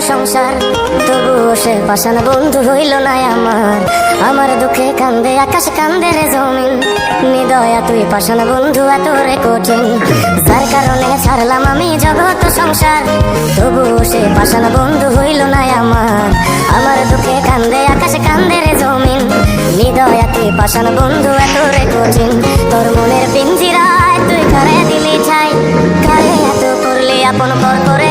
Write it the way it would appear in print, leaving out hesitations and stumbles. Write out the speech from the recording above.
সংসার, তবুও সে পাষাণ বন্ধু হইল না আমার। আমার দুঃখে কান্দে আকাশ, কান্দে রে জমিন, নিদয়া তুই পাষাণ বন্ধু এত রে কঠিন। যার কারণে ছাড়লাম আমি জগৎ সংসার, তবুও সে পাষাণ বন্ধু হইল না আমার। আমার দুঃখে কান্দে আকাশ, কান্দে রে জমিন, নিদয়া তুই পাষাণ বন্ধু এত রে কঠিন। তোর মনের পিঞ্জিরায় তুই কারে দিলি ঠাই, কারে এত করলি আপন পর করে